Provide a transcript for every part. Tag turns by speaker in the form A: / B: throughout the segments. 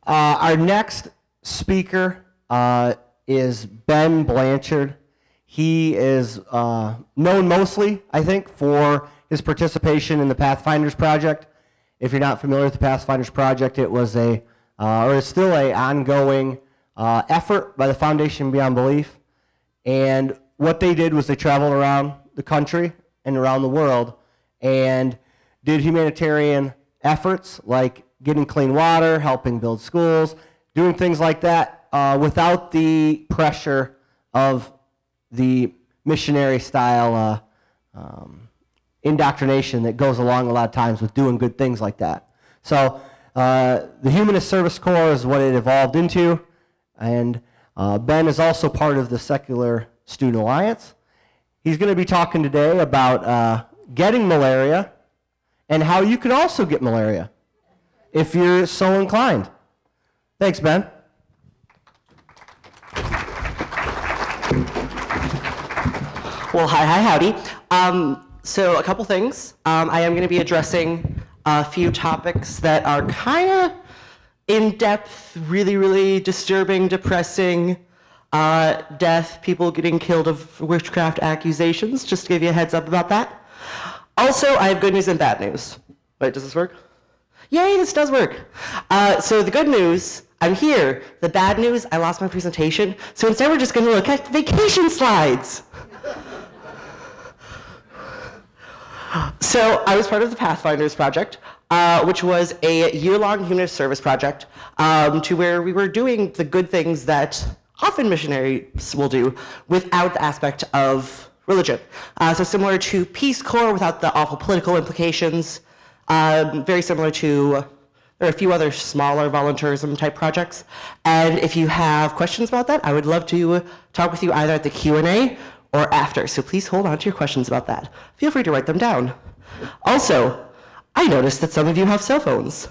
A: Our next speaker is Ben Blanchard. He is known mostly, I think, for his participation in the Pathfinders Project. If you're not familiar with the Pathfinders Project, it was or is still an ongoing effort by the Foundation Beyond Belief. And what they did was they traveled around the country and around the world and did humanitarian efforts like getting clean water, helping build schools, doing things like that without the pressure of the missionary style indoctrination that goes along a lot of times with doing good things like that. So the Humanist Service Corps is what it evolved into, and Ben is also part of the Secular Student Alliance. He's going to be talking today about getting malaria and how you can also get malaria if you're so inclined. Thanks, Ben.
B: Well, howdy. So a couple things. I am going to be addressing a few topics that are kind of in-depth, really disturbing, depressing, death, people getting killed of witchcraft accusations, just to give you a heads up about that. Also, I have good news and bad news. Wait, does this work? Yay, this does work. So the good news, I'm here. The bad news, I lost my presentation. So instead, we're just going to look at vacation slides. So I was part of the Pathfinders Project, which was a year-long humanist service project to where we were doing the good things that often missionaries will do without the aspect of religion. So similar to Peace Corps without the awful political implications, very similar to, there are a few other smaller volunteerism type projects. And if you have questions about that, I would love to talk with you either at the Q&A or after. So please hold on to your questions about that. Feel free to write them down. Also, I noticed that some of you have cell phones.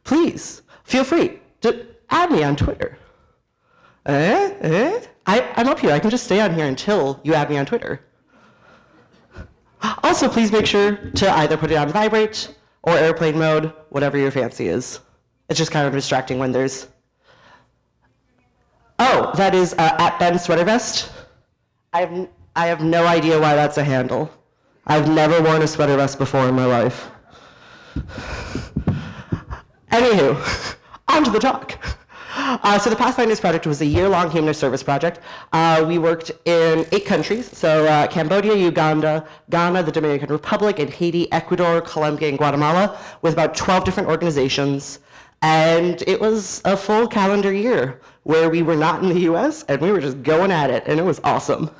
B: Please, feel free to add me on Twitter. I'm up here. I can just stay on here until you add me on Twitter. Also, please make sure to either put it on vibrate or airplane mode, whatever your fancy is. It's just kind of distracting when there's... Oh, that is at Ben Sweater Vest. I have no idea why that's a handle. I've never worn a sweater vest before in my life. Anywho, on to the talk. So the Pathfinders Project was a year-long humanist service project. We worked in 8 countries, so Cambodia, Uganda, Ghana, the Dominican Republic, and Haiti, Ecuador, Colombia, and Guatemala, with about 12 different organizations. And it was a full calendar year where we were not in the US, and we were just going at it, and it was awesome.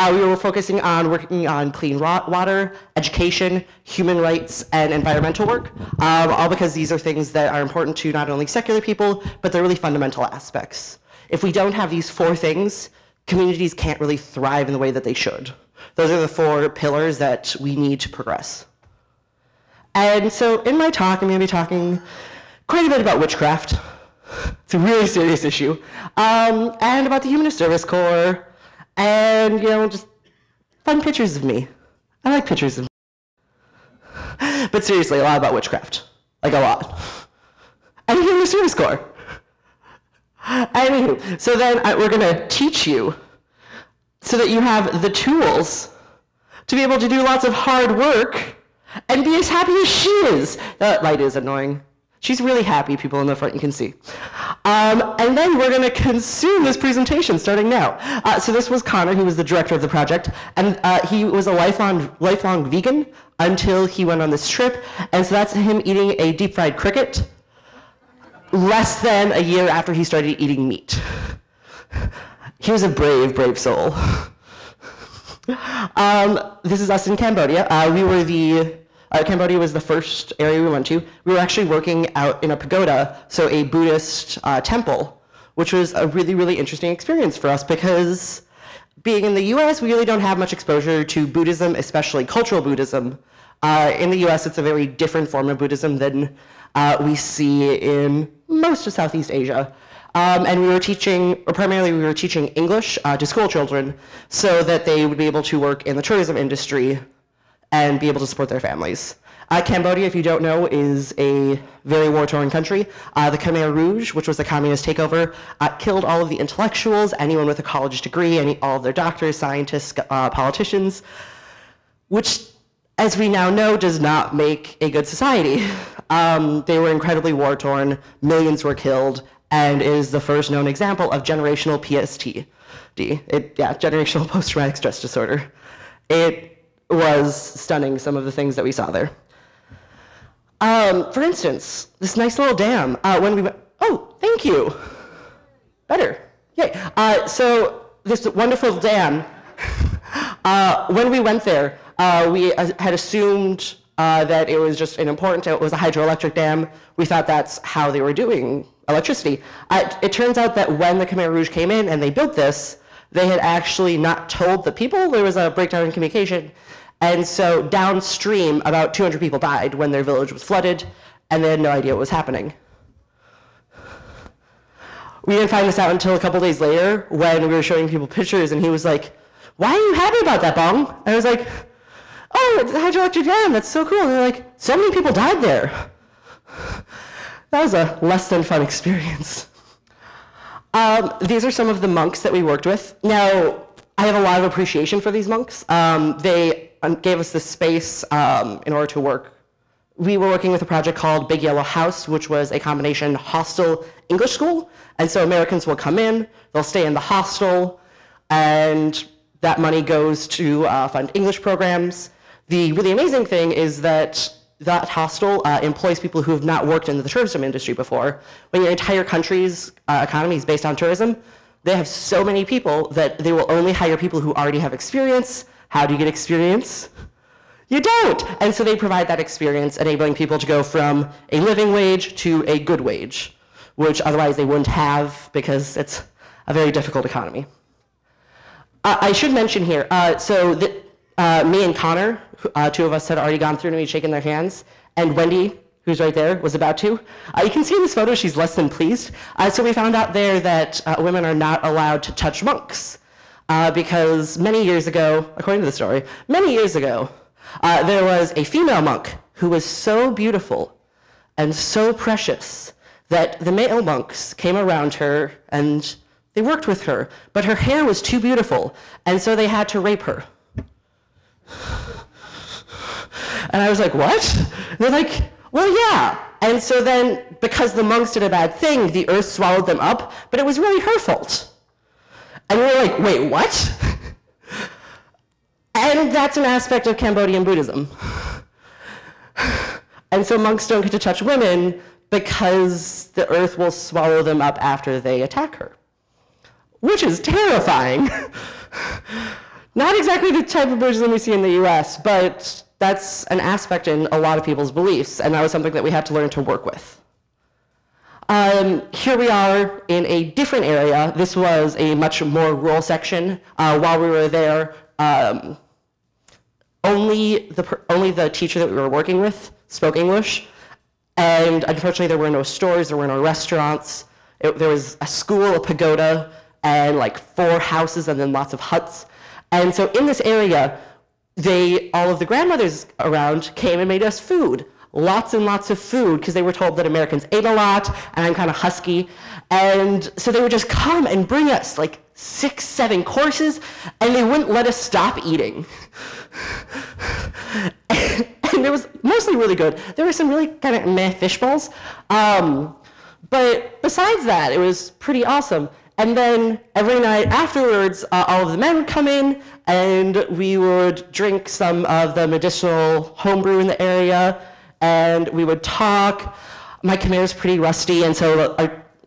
B: We were focusing on working on clean water, education, human rights, and environmental work, all because these are things that are important to not only secular people, but they're really fundamental aspects. If we don't have these 4 things, communities can't really thrive in the way that they should. Those are the 4 pillars that we need to progress. And so in my talk, I'm going to be talking quite a bit about witchcraft. It's a really serious issue. And about the Humanist Service Corps, and, you know, just fun pictures of me. I like pictures of me. But seriously, a lot about witchcraft. Like, a lot. And the Humanist Service Corps. Anywho, so then we're going to teach you so that you have the tools to be able to do lots of hard work and be as happy as she is. That light is annoying. She's really happy, people in the front, you can see. And then we're going to consume this presentation starting now. So this was Connor, who was the director of the project, and he was a lifelong vegan until he went on this trip, and so that's him eating a deep-fried cricket less than a year after he started eating meat. He was a brave soul. This is us in Cambodia. Cambodia was the first area we went to. We were actually working out in a pagoda, so a Buddhist temple, which was a really interesting experience for us because being in the US, we really don't have much exposure to Buddhism, especially cultural Buddhism. In the US, it's a very different form of Buddhism than we see in most of Southeast Asia. And we were teaching, or primarily we were teaching English to school children so that they would be able to work in the tourism industry and be able to support their families. Cambodia, if you don't know, is a very war-torn country. The Khmer Rouge, which was the communist takeover, killed all of the intellectuals, anyone with a college degree, all of their doctors, scientists, politicians, which, as we now know, does not make a good society. They were incredibly war-torn, millions were killed, and is the first known example of generational PSTD. Generational post-traumatic stress disorder. It was stunning, some of the things that we saw there. For instance, this nice little dam, when we went, oh, thank you. Better, yay. So this wonderful dam, when we went there, we had assumed that it was just it was a hydroelectric dam. We thought that's how they were doing electricity. It turns out that when the Khmer Rouge came in and they built this, they had actually not told the people. There was a breakdown in communication. And so downstream, about 200 people died when their village was flooded, and they had no idea what was happening. We didn't find this out until a couple days later when we were showing people pictures, and he was like, "Why are you happy about that, Bong?" And I was like, "Oh, it's a hydroelectric dam, that's so cool." And they're like, "So many people died there." That was a less than fun experience. These are some of the monks that we worked with. Now, I have a lot of appreciation for these monks. They gave us this space in order to work. We were working with a project called Big Yellow House, which was a combination hostel English school. And so Americans will come in, they'll stay in the hostel, and that money goes to fund English programs. The really amazing thing is that that hostel employs people who have not worked in the tourism industry before. When your entire country's economy is based on tourism, they have so many people that they will only hire people who already have experience. How do you get experience? You don't! And so they provide that experience, enabling people to go from a living wage to a good wage, which otherwise they wouldn't have because it's a very difficult economy. I should mention here, me and Connor, two of us had already gone through and we'd shaken their hands, and Wendy, who's right there, was about to. You can see in this photo she's less than pleased. So we found out there that women are not allowed to touch monks because many years ago, according to the story, there was a female monk who was so beautiful and so precious that the male monks came around her and they worked with her, but her hair was too beautiful, and so they had to rape her. And I was like, what? And they're like, well, yeah. And so then, because the monks did a bad thing, the earth swallowed them up, but it was really her fault. And we were like, wait, what? And that's an aspect of Cambodian Buddhism. And so monks don't get to touch women because the earth will swallow them up after they attack her, which is terrifying. Not exactly the type of Buddhism we see in the US, but that's an aspect in a lot of people's beliefs, and that was something that we had to learn to work with. Here we are in a different area. This was a much more rural section. While we were there, only the teacher that we were working with spoke English, and unfortunately there were no stores, there were no restaurants. There was a school, a pagoda, and like 4 houses and then lots of huts. And so in this area, all of the grandmothers around came and made us food. Lots and lots of food, because they were told that Americans ate a lot, and I'm kind of husky. And so they would just come and bring us like 6, 7 courses, and they wouldn't let us stop eating. And it was mostly really good. There were some really kind of meh fish balls. But besides that, it was pretty awesome. And then every night afterwards, all of the men would come in, and we would drink some of the medicinal homebrew in the area, and we would talk. My Khmer is pretty rusty, and so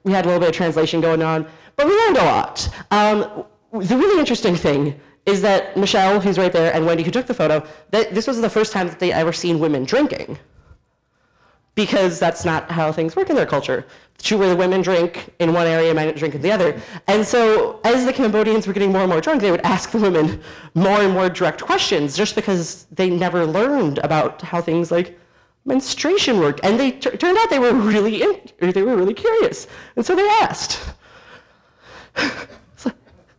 B: we had a little bit of translation going on, but we learned a lot. The really interesting thing is that Michelle, who's right there, and Wendy, who took the photo, this was the first time that they ever seen women drinking, because that's not how things work in their culture. Where the women drink in one area, men drink in the other. And so as the Cambodians were getting more and more drunk, they would ask the women more and more direct questions, just because they never learned about how things like menstruation worked. And they turned out they were really curious. And so they asked. So,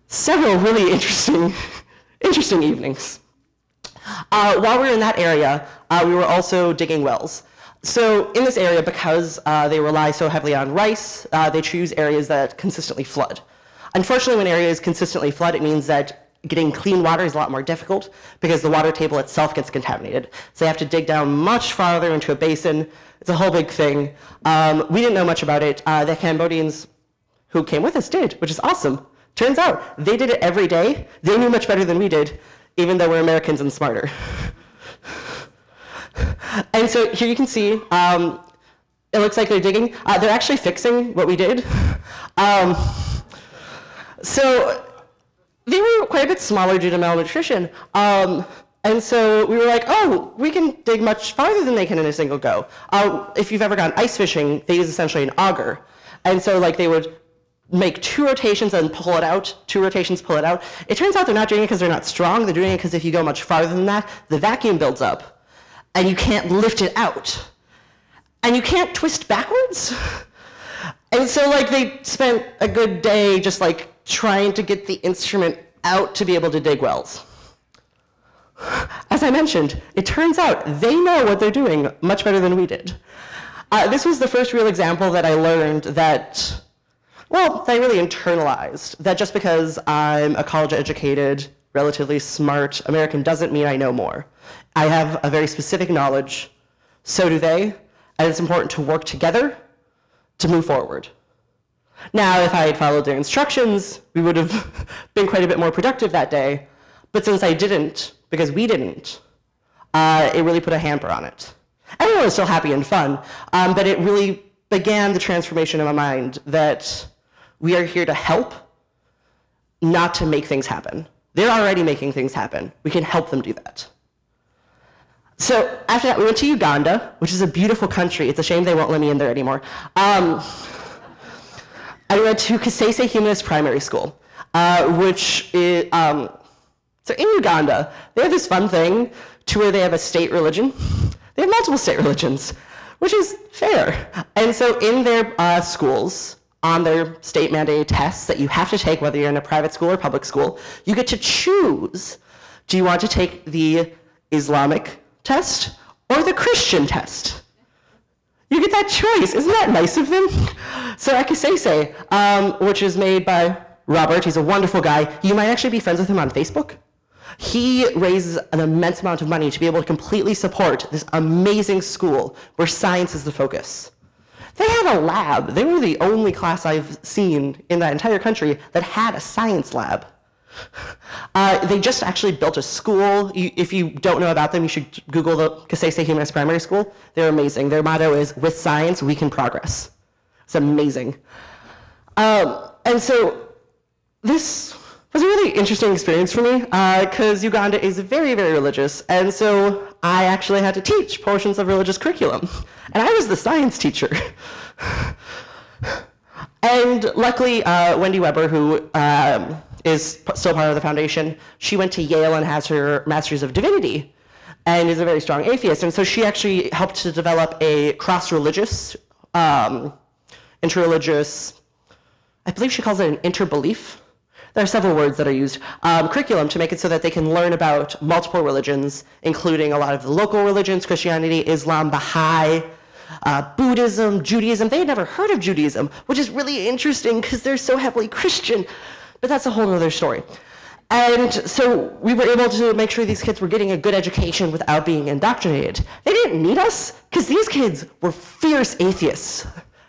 B: several really interesting evenings. While we were in that area, we were also digging wells. So in this area, because they rely so heavily on rice, they choose areas that consistently flood. Unfortunately, when areas consistently flood, it means that getting clean water is a lot more difficult because the water table itself gets contaminated. So they have to dig down much farther into a basin. It's a whole big thing. We didn't know much about it. The Cambodians who came with us did, which is awesome. Turns out they did it every day. They knew much better than we did, even though we're Americans and smarter. And so here you can see, it looks like they're digging. They're actually fixing what we did. So they were quite a bit smaller due to malnutrition. And so we were like, oh, we can dig much farther than they can in a single go. If you've ever gone ice fishing, they use essentially an auger. And so like they would make 2 rotations and pull it out, 2 rotations, pull it out. It turns out they're not doing it because they're not strong. They're doing it because if you go much farther than that, the vacuum builds up and you can't lift it out. And you can't twist backwards. And so like they spent a good day just like trying to get the instrument out to be able to dig wells. As I mentioned, it turns out they know what they're doing much better than we did. This was the first real example that I learned that, well, that I really internalized, that just because I'm a college-educated, relatively smart American doesn't mean I know more. I have a very specific knowledge, so do they, and it's important to work together to move forward. Now, if I had followed their instructions, we would have been quite a bit more productive that day, but since I didn't, because we didn't, it really put a hamper on it. Everyone was still happy and fun, but it really began the transformation in my mind that we are here to help, not to make things happen. They're already making things happen. We can help them do that. So after that, we went to Uganda, which is a beautiful country. It's a shame they won't let me in there anymore. I went to PAStAHCon Humanist Primary School, which is, so in Uganda, they have this fun thing to where they have a state religion. They have multiple state religions, which is fair. And so in their schools, on their state-mandated tests that you have to take, whether you're in a private school or public school, you get to choose, do you want to take the Islamic test or the Christian test? You get that choice. Isn't that nice of them? So at PAStAHCon, which is made by Robert, he's a wonderful guy. You might actually be friends with him on Facebook. He raises an immense amount of money to be able to completely support this amazing school where science is the focus. They had a lab. They were the only class I've seen in that entire country that had a science lab. They just actually built a school. If you don't know about them, you should Google the PAStAHCon Humanist Primary School. They're amazing. Their motto is, with science, we can progress. It's amazing. And so this was a really interesting experience for me because Uganda is very, very religious. And so I actually had to teach portions of religious curriculum. And I was the science teacher. And luckily, Wendy Weber, who is still part of the foundation, she went to Yale and has her Master's of Divinity and is a very strong atheist. And so she actually helped to develop a cross-religious, interreligious, I believe she calls it an interbelief. There are several words that are used, curriculum to make it so that they can learn about multiple religions, including a lot of the local religions, Christianity, Islam, Baha'i, Buddhism, Judaism. They had never heard of Judaism, which is really interesting because they're so heavily Christian, but that's a whole other story. And so we were able to make sure these kids were getting a good education without being indoctrinated. They didn't need us because these kids were fierce atheists.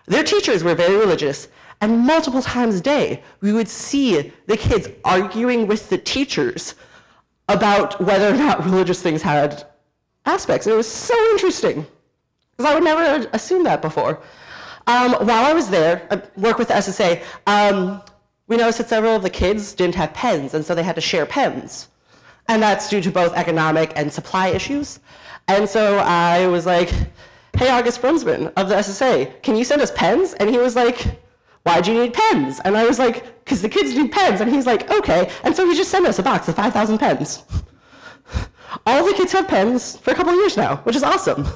B: Their teachers were very religious. And multiple times a day, we would see the kids arguing with the teachers about whether or not religious things had aspects. And it was so interesting, because I would never have assumed that before. While I was there, I worked with the SSA, we noticed that several of the kids didn't have pens, and so they had to share pens. And that's due to both economic and supply issues. And so I was like, hey, August Brunsman of the SSA, can you send us pens? And he was like, why do you need pens? And I was like, because the kids need pens. And he's like, okay. And so he just sent us a box of 5,000 pens. All the kids have pens for a couple of years now, which is awesome.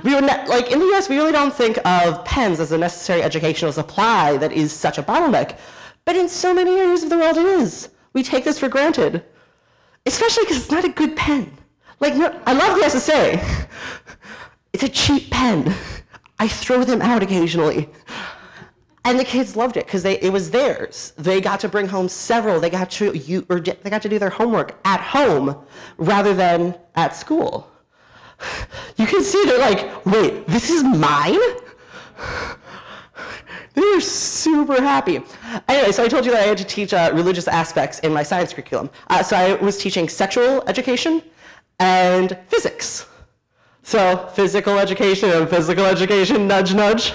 B: We would like in the US, we really don't think of pens as a necessary educational supply that is such a bottleneck. But in so many areas of the world, it is. We take this for granted. especially because it's not a good pen. Like, no, I love the SSA. It's a cheap pen. I throw them out occasionally. And the kids loved it because it was theirs. They got to bring home several. They got to do their homework at home rather than at school. You can see they're like, wait, this is mine? They were super happy. Anyway, so I told you that I had to teach religious aspects in my science curriculum. So I was teaching sexual education and physics. So physical education and physical education, nudge, nudge.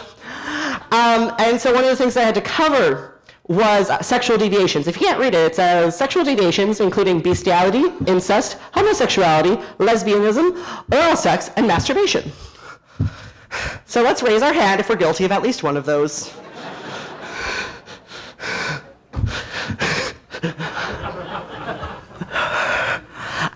B: And so one of the things I had to cover was sexual deviations. If you can't read it, it says sexual deviations including bestiality, incest, homosexuality, lesbianism, oral sex, and masturbation. So let's raise our hand if we're guilty of at least one of those.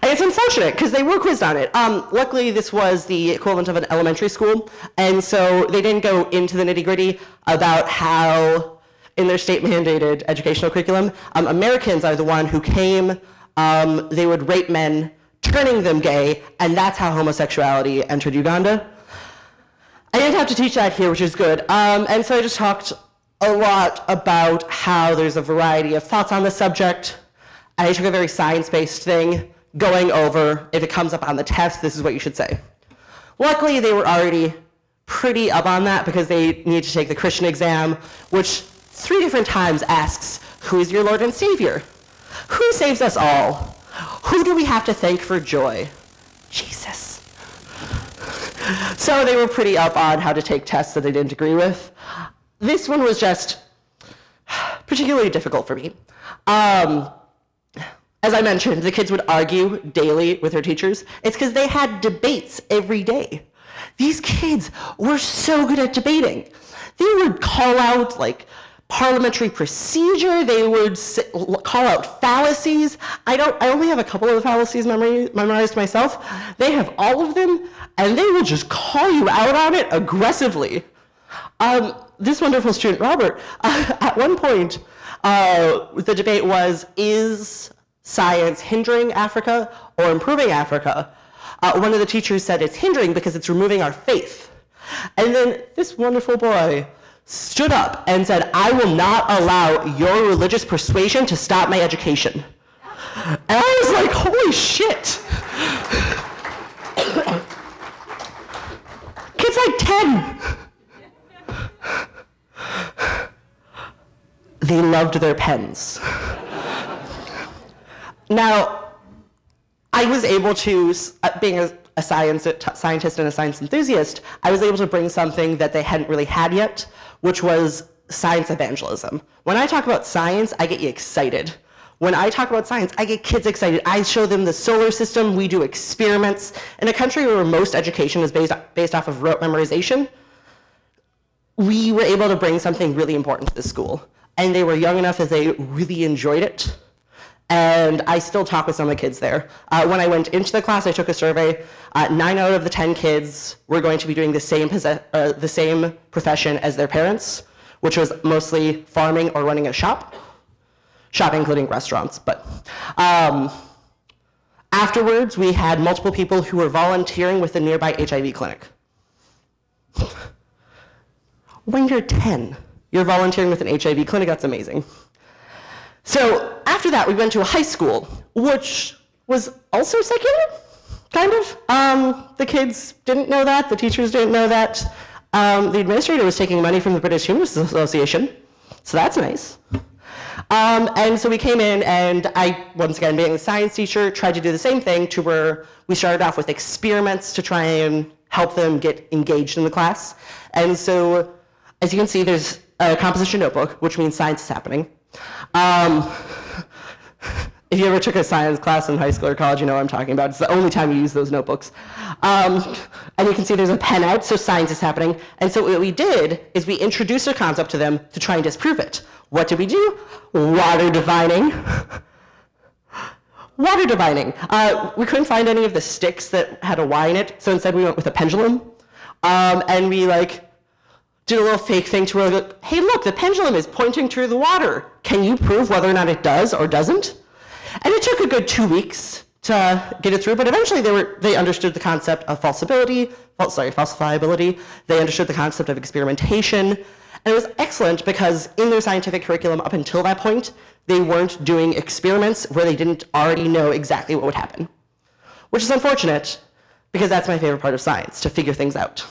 B: It's unfortunate because they were quizzed on it. Luckily, this was the equivalent of an elementary school, and so they didn't go into the nitty-gritty about how, in their state-mandated educational curriculum, Americans are the one who came, they would rape men, turning them gay, and that's how homosexuality entered Uganda. I didn't have to teach that here, which is good. And so I just talked a lot about how there's a variety of thoughts on the subject. I took a very science-based thing, going over, if it comes up on the test, this is what you should say. Luckily, they were already pretty up on that because they need to take the Christian exam, which 3 different times asks, who is your Lord and Savior? Who saves us all? Who do we have to thank for joy? Jesus. So they were pretty up on how to take tests that they didn't agree with. This one was just particularly difficult for me. As I mentioned, the kids would argue daily with their teachers. It's because they had debates every day. These kids were so good at debating. They would call out like parliamentary procedure. They would call out fallacies. I only have a couple of the fallacies memorized myself. They have all of them, and they will just call you out on it aggressively. This wonderful student, Robert, at one point, the debate was, is science hindering Africa or improving Africa? One of the teachers said it's hindering because it's removing our faith. And then this wonderful boy stood up and said, I will not allow your religious persuasion to stop my education. And I was like, holy shit. Kid's like 10. They loved their pens. Now, I was able to, being a scientist and a science enthusiast, I was able to bring something that they hadn't really had yet, which was science evangelism. When I talk about science, I get you excited. When I talk about science, I get kids excited. I show them the solar system. We do experiments. In a country where most education is based off of rote memorization, we were able to bring something really important to the school. And they were young enough that they really enjoyed it. And I still talk with some of the kids there. When I went into the class, I took a survey. 9 out of the 10 kids were going to be doing the same profession as their parents, which was mostly farming or running a shop. Shop including restaurants, but. Afterwards, we had multiple people who were volunteering with the nearby HIV clinic. When you're 10, you're volunteering with an HIV clinic, that's amazing. So after that, we went to a high school, which was also secular, kind of. The kids didn't know that. The teachers didn't know that. The administrator was taking money from the British Humanist Association, so that's nice. And so we came in, and I, once again, being a science teacher, tried to do the same thing to where we started off with experiments to try and help them get engaged in the class. And so, as you can see, there's a composition notebook, which means science is happening. If you ever took a science class in high school or college, you know what I'm talking about. It's the only time you use those notebooks. And you can see there's a pen out, so science is happening. And so what we did is we introduced a concept to them to try and disprove it. What did we do? Water divining. Water divining. We couldn't find any of the sticks that had a Y in it, so instead we went with a pendulum. And we did a little fake thing to where, hey, look, the pendulum is pointing to the water. Can you prove whether or not it does or doesn't? And it took a good 2 weeks to get it through, but eventually they understood the concept of falsifiability. They understood the concept of experimentation, and it was excellent because in their scientific curriculum up until that point, they weren't doing experiments where they didn't already know exactly what would happen, which is unfortunate because that's my favorite part of science, to figure things out.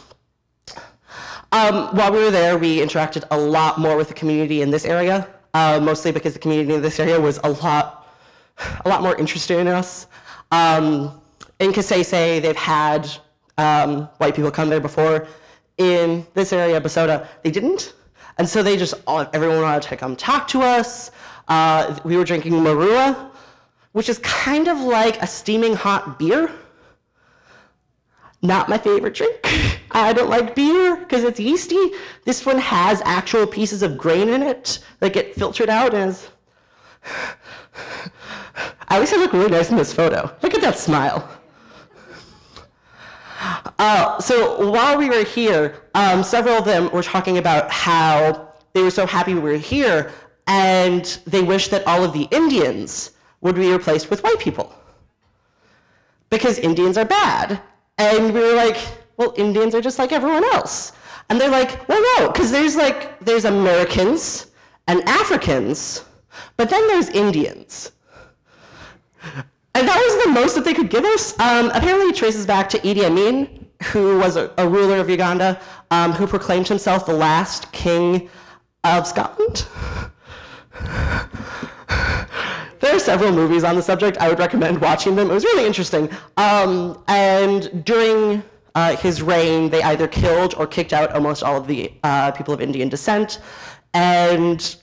B: While we were there, we interacted a lot more with the community in this area, mostly because the community in this area was a lot more interested in us. In Kasese, they've had white people come there before. In this area, Basota, they didn't. And so they just, everyone wanted to come talk to us. We were drinking marua, which is kind of like a steaming hot beer. Not my favorite drink. I don't like beer because it's yeasty. This one has actual pieces of grain in it that get filtered out as... At least I look really nice in this photo. Look at that smile. So while we were here, several of them were talking about how they were so happy we were here, and they wished that all of the Indians would be replaced with white people. Because Indians are bad. And we were like, well, Indians are just like everyone else. And they're like, well, no, because there's Americans and Africans, but then there's Indians. And that was the most that they could give us. Apparently it traces back to Idi Amin, who was a ruler of Uganda, who proclaimed himself the last king of Scotland. There are several movies on the subject. I would recommend watching them. It was really interesting. And during his reign, they either killed or kicked out almost all of the people of Indian descent. And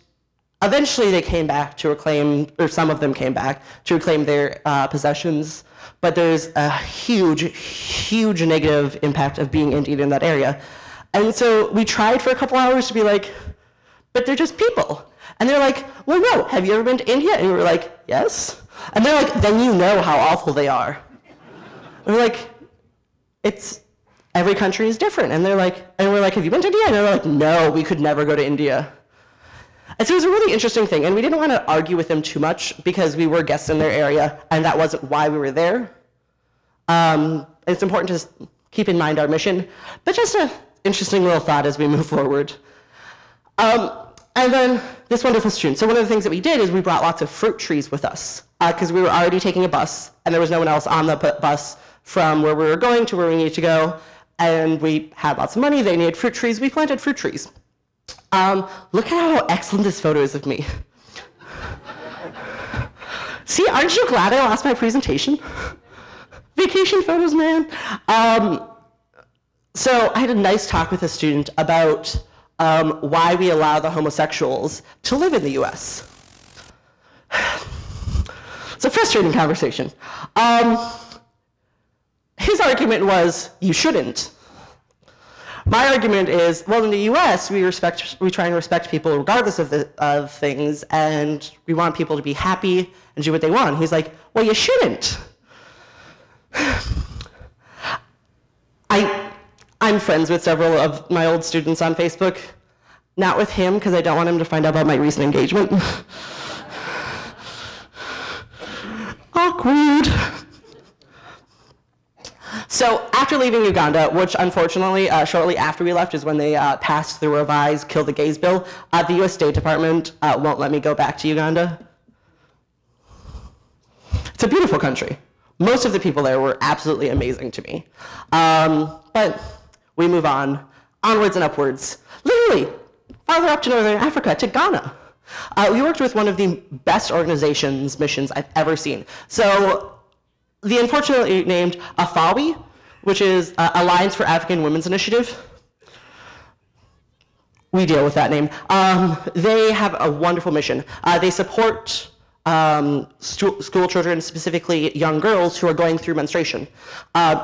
B: eventually they came back to reclaim, or some of them came back to reclaim their possessions. But there's a huge, huge negative impact of being Indian in that area. And so we tried for a couple hours to be like, but they're just people. And they're like, well, no, have you ever been to India? And we were like, yes. And they're like, then you know how awful they are. And we're like, every country is different. And they're like, and we're like, have you been to India? And they're like, no, we could never go to India. And so it was a really interesting thing. And we didn't want to argue with them too much because we were guests in their area, and that wasn't why we were there. It's important to keep in mind our mission, but just an interesting little thought as we move forward. And then this wonderful student. So one of the things that we did is we brought lots of fruit trees with us because we were already taking a bus and there was no one else on the bus from where we were going to where we needed to go. And we had lots of money. They needed fruit trees. We planted fruit trees. Look at how excellent this photo is of me. See, aren't you glad I lost my presentation? Vacation photos, man. So I had a nice talk with a student about why we allow the homosexuals to live in the US. It's a frustrating conversation. His argument was, you shouldn't. My argument is, well, in the US, we try and respect people regardless of things, and we want people to be happy and do what they want. He's like, well, you shouldn't. I'm friends with several of my old students on Facebook. Not with him, because I don't want him to find out about my recent engagement. Awkward. So after leaving Uganda, which unfortunately, shortly after we left is when they passed the revised Kill the Gays bill, the US State Department won't let me go back to Uganda. It's a beautiful country. Most of the people there were absolutely amazing to me. But we move on, onwards and upwards. Literally, farther up to Northern Africa, to Ghana. We worked with one of the best missions I've ever seen. So the unfortunately named AFAWI, which is Alliance for African Women's Initiative. We deal with that name. They have a wonderful mission. They support school children, specifically young girls who are going through menstruation.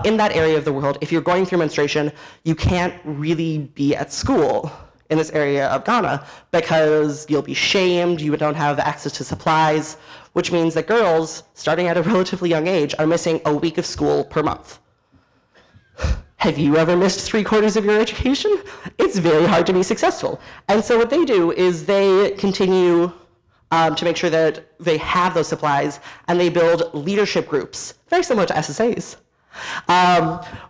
B: In that area of the world, if you're going through menstruation, you can't really be at school in this area of Ghana because you'll be shamed, you don't have access to supplies, which means that girls, starting at a relatively young age, are missing a week of school per month. Have you ever missed 3/4 of your education? It's very hard to be successful. And so what they do is they continue to make sure that they have those supplies, and they build leadership groups, very similar to SSAs,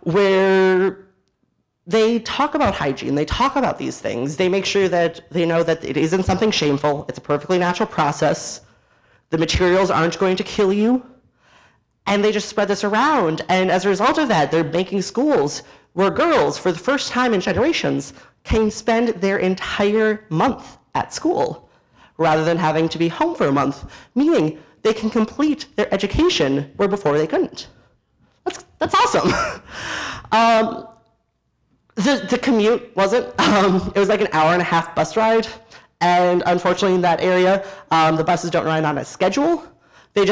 B: where they talk about hygiene, they talk about these things, they make sure that they know that it isn't something shameful, it's a perfectly natural process, the materials aren't going to kill you, and they just spread this around. And as a result of that, they're making schools where girls, for the first time in generations, can spend their entire month at school rather than having to be home for a month, meaning they can complete their education where before they couldn't. That's awesome. The commute wasn't. It was like an hour-and-a-half bus ride, and unfortunately in that area, the buses don't run on a schedule. They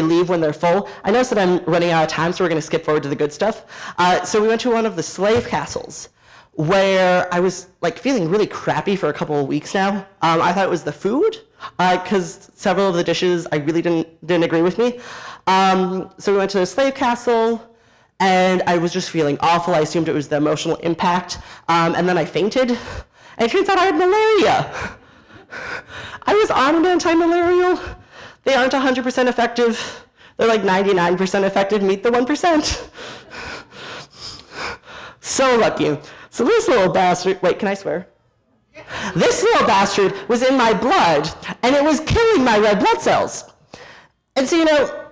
B: leave when they're full. I noticed that I'm running out of time, so we're going to skip forward to the good stuff. So we went to one of the slave castles, where I was like feeling really crappy for a couple of weeks now. I thought it was the food, because several of the dishes I really didn't agree with me. So we went to the slave castle, and I was just feeling awful. I assumed it was the emotional impact, and then I fainted, and it turns out I had malaria. I was on an anti-malarial. They aren't 100% effective. They're like 99% effective. Meet the 1%. So lucky. So this little bastard, wait, can I swear? This little bastard was in my blood, and it was killing my red blood cells. And so, you know,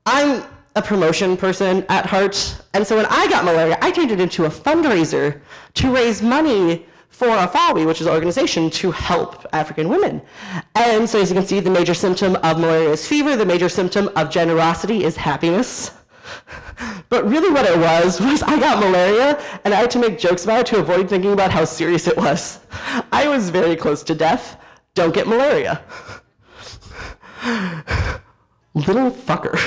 B: I'm a promotion person at heart, and so when I got malaria, I turned it into a fundraiser to raise money for AFAWI, which is an organization to help African women. And so as you can see, the major symptom of malaria is fever. The major symptom of generosity is happiness. But really what it was I got malaria, and I had to make jokes about it to avoid thinking about how serious it was. I was very close to death. Don't get malaria. Little fucker.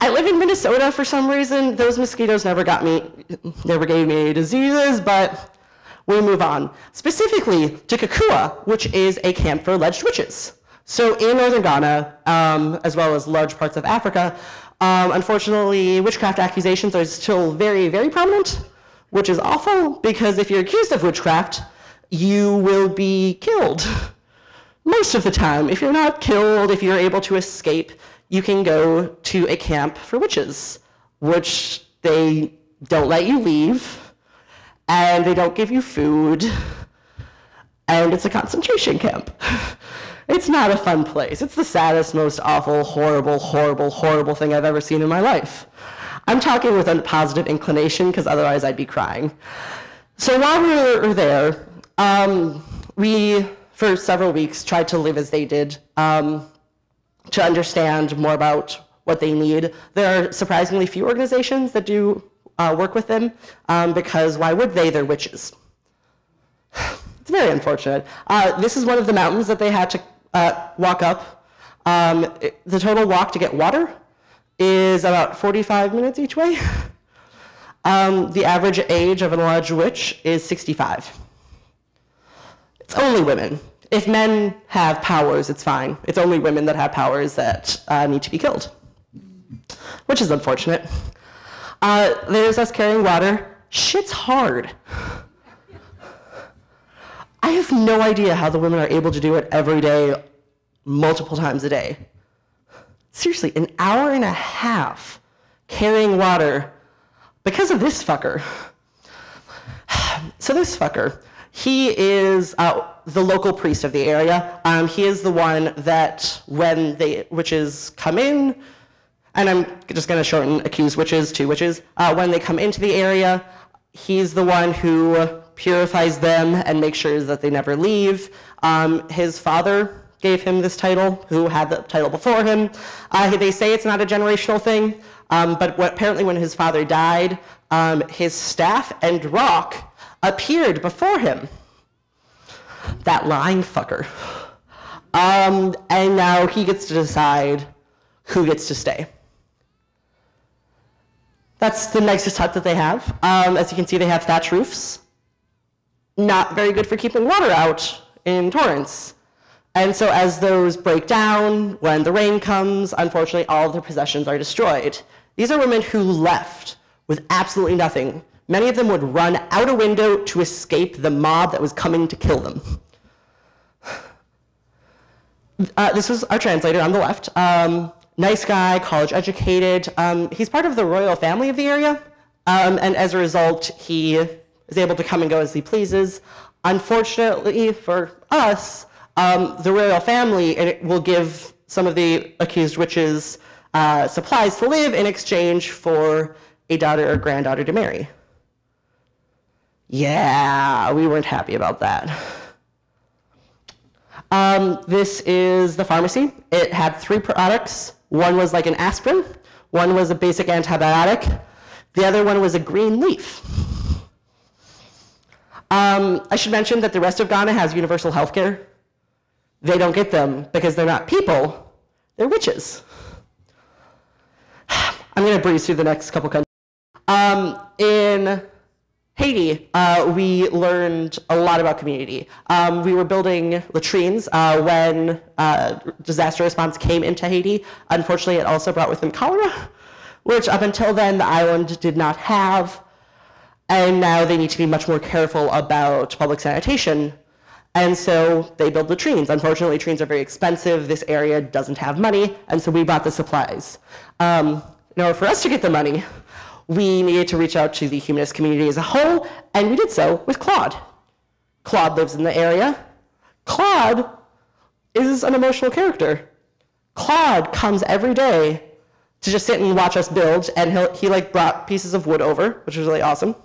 B: I live in Minnesota for some reason. Those mosquitoes never gave me any diseases, but we move on. Specifically to Kakua, which is a camp for alleged witches. So in northern Ghana, as well as large parts of Africa, unfortunately, witchcraft accusations are still very, very prominent, which is awful, because if you're accused of witchcraft, you will be killed. Most of the time. If you're not killed, if you're able to escape, you can go to a camp for witches, which they don't let you leave, and they don't give you food, and it's a concentration camp. It's not a fun place. It's the saddest, most awful, horrible, horrible, horrible thing I've ever seen in my life. I'm talking with a positive inclination, because otherwise I'd be crying. So while we were there, we, for several weeks, tried to live as they did, to understand more about what they need. There are surprisingly few organizations that do work with them, because why would they? They're witches. It's very unfortunate. This is one of the mountains that they had to walk up. The total walk to get water is about 45 minutes each way. The average age of an alleged witch is 65. It's only women. If men have powers, it's fine. It's only women that have powers that need to be killed, which is unfortunate. There's us carrying water. Shit's hard. I have no idea how the women are able to do it every day, multiple times a day. Seriously, an hour and a half carrying water because of this fucker. So this fucker, he is the local priest of the area. He is the one that when the witches come in, and I'm just going to shorten accused witches to witches, when they come into the area, he's the one who purifies them and makes sure that they never leave. His father gave him this title, who had the title before him. They say it's not a generational thing, but apparently when his father died, his staff and rock appeared before him. That lying fucker. And now he gets to decide who gets to stay. That's the nicest hut that they have. As you can see, they have thatch roofs. Not very good for keeping water out in torrents. And so as those break down, when the rain comes, unfortunately, all of their possessions are destroyed. These are women who left with absolutely nothing. Many of them would run out a window to escape the mob that was coming to kill them. This was our translator on the left. Nice guy, college educated. He's part of the royal family of the area, and as a result, he is able to come and go as he pleases. Unfortunately for us, the royal family will give some of the accused witches supplies to live in exchange for a daughter or granddaughter to marry. Yeah, we weren't happy about that. This is the pharmacy. It had 3 products. One was like an aspirin. One was a basic antibiotic. The other one was a green leaf. I should mention that the rest of Ghana has universal health care. They don't get them because they're not people, they're witches. I'm going to breeze through the next couple countries. In Haiti, we learned a lot about community. We were building latrines when disaster response came into Haiti. Unfortunately, it also brought with them cholera, which up until then the island did not have. And now they need to be much more careful about public sanitation. And so they build latrines. Unfortunately, latrines are very expensive. This area doesn't have money, and so we bought the supplies. In order for us to get the money, we needed to reach out to the humanist community as a whole, and we did so with Claude. Claude lives in the area. Claude is an emotional character. Claude comes every day to just sit and watch us build, and he brought pieces of wood over, which was really awesome.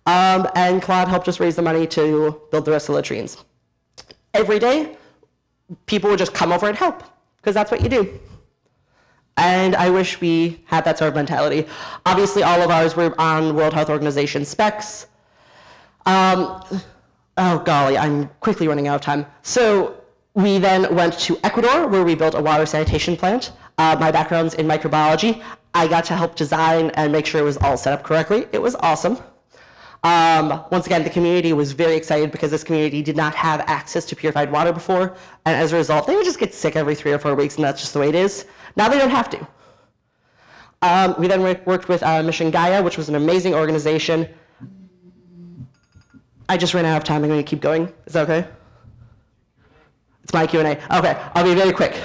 B: And Claude helped us raise the money to build the rest of the latrines. Every day, people would just come over and help, because that's what you do. And I wish we had that sort of mentality. Obviously, all of ours were on World Health Organization specs. Oh, golly, I'm quickly running out of time. So we then went to Ecuador, where we built a water sanitation plant. My background's in microbiology. I got to help design and make sure it was all set up correctly. It was awesome. Once again, the community was very excited because this community did not have access to purified water before, and as a result, they would just get sick every 3 or 4 weeks, and that's just the way it is. Now they don't have to. We then worked with Mission Gaia, which was an amazing organization. I just ran out of time. I'm going to keep going. Is that okay? It's my Q&A. Okay, I'll be very quick.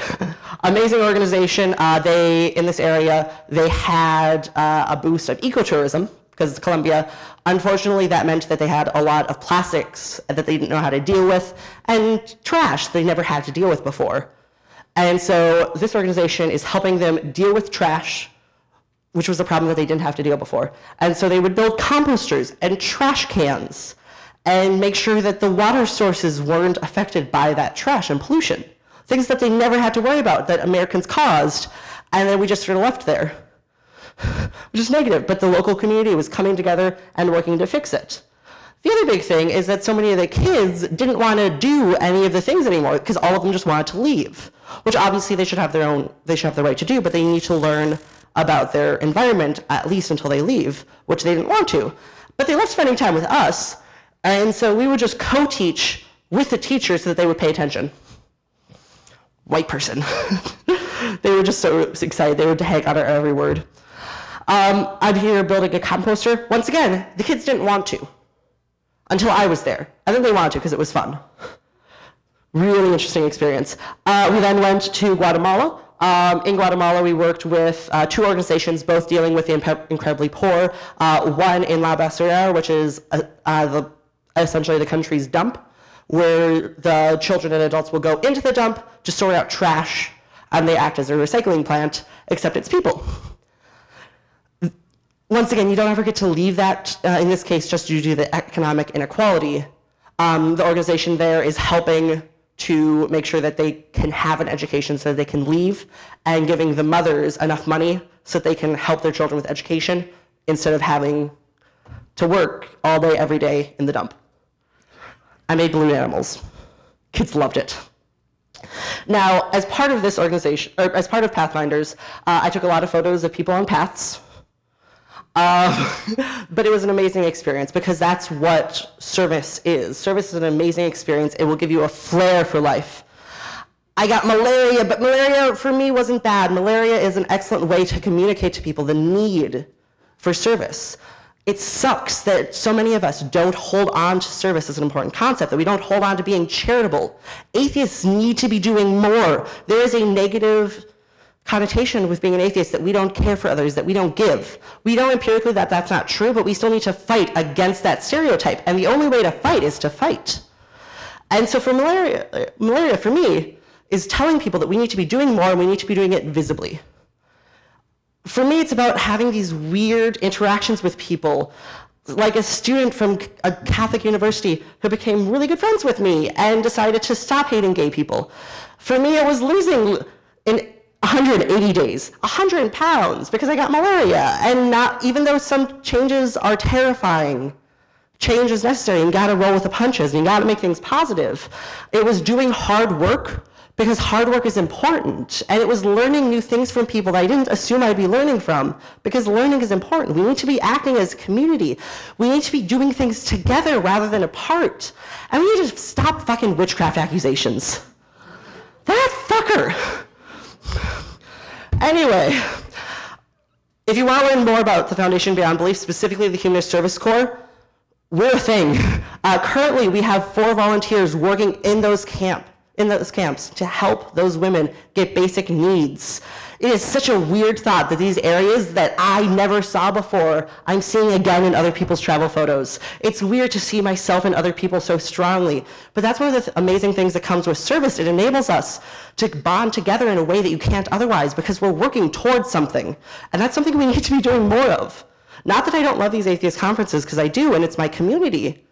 B: Amazing organization. In this area, they had a boost of ecotourism, because it's Colombia. Unfortunately, that meant that they had a lot of plastics that they didn't know how to deal with, and trash they never had to deal with before. And so this organization is helping them deal with trash, which was a problem that they didn't have to deal before. And so they would build composters and trash cans and make sure that the water sources weren't affected by that trash and pollution. Things that they never had to worry about that Americans caused, and then we just sort of left there. Which is negative, but the local community was coming together and working to fix it. The other big thing is that so many of the kids didn't want to do any of the things anymore because all of them just wanted to leave, which obviously they should have the right to do, but they need to learn about their environment at least until they leave, which they didn't want to. But they loved spending time with us, and so we would just co-teach with the teachers so that they would pay attention. White person. They were just so excited. They would hang on our every word. I'm here building a composter. Once again, the kids didn't want to until I was there. And then they wanted to because it was fun. Really interesting experience. We then went to Guatemala. In Guatemala, we worked with 2 organizations, both dealing with the incredibly poor. One in La Basurera, which is essentially the country's dump, where the children and adults will go into the dump to sort out trash, and they act as a recycling plant, except it's people. Once again, you don't ever get to leave that, in this case, just due to the economic inequality. The organization there is helping to make sure that they can have an education so that they can leave, and giving the mothers enough money so that they can help their children with education instead of having to work all day, every day in the dump. I made balloon animals. Kids loved it. Now, as part of this organization, or as part of Pathfinders, I took a lot of photos of people on paths. But it was an amazing experience because that's what service is. Service is an amazing experience. It will give you a flair for life. I got malaria, but malaria for me wasn't bad. Malaria is an excellent way to communicate to people the need for service. It sucks that so many of us don't hold on to service as an important concept, that we don't hold on to being charitable. Atheists need to be doing more. There is a negative connotation with being an atheist that we don't care for others, that we don't give. We know empirically that that's not true, but we still need to fight against that stereotype. And the only way to fight is to fight. And so for malaria for me, is telling people that we need to be doing more and we need to be doing it visibly. For me, it's about having these weird interactions with people, like a student from a Catholic university who became really good friends with me and decided to stop hating gay people. For me, it was losing in 180 days, 100 pounds because I got malaria. And not, even though some changes are terrifying, change is necessary, and you gotta roll with the punches, and you gotta make things positive. It was doing hard work, because hard work is important, and it was learning new things from people that I didn't assume I'd be learning from, because learning is important. We need to be acting as a community. We need to be doing things together rather than apart. And we need to stop fucking witchcraft accusations. That fucker. Anyway, if you want to learn more about the Foundation Beyond Belief, specifically the Humanist Service Corps, we're a thing. Currently, we have 4 volunteers working in those camps to help those women get basic needs. It is such a weird thought that these areas that I never saw before, I'm seeing again in other people's travel photos. It's weird to see myself and other people so strongly, but that's one of the amazing things that comes with service. It enables us to bond together in a way that you can't otherwise, because we're working towards something, and that's something we need to be doing more of. Not that I don't love these atheist conferences, because I do, and it's my community.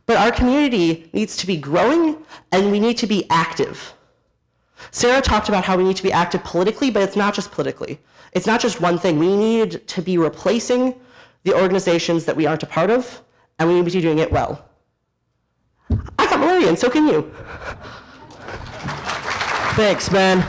B: But our community needs to be growing, and we need to be active. Sarah talked about how we need to be active politically, but it's not just politically. It's not just one thing. We need to be replacing the organizations that we aren't a part of, and we need to be doing it well. I got malaria, and so can you.
A: Thanks, man.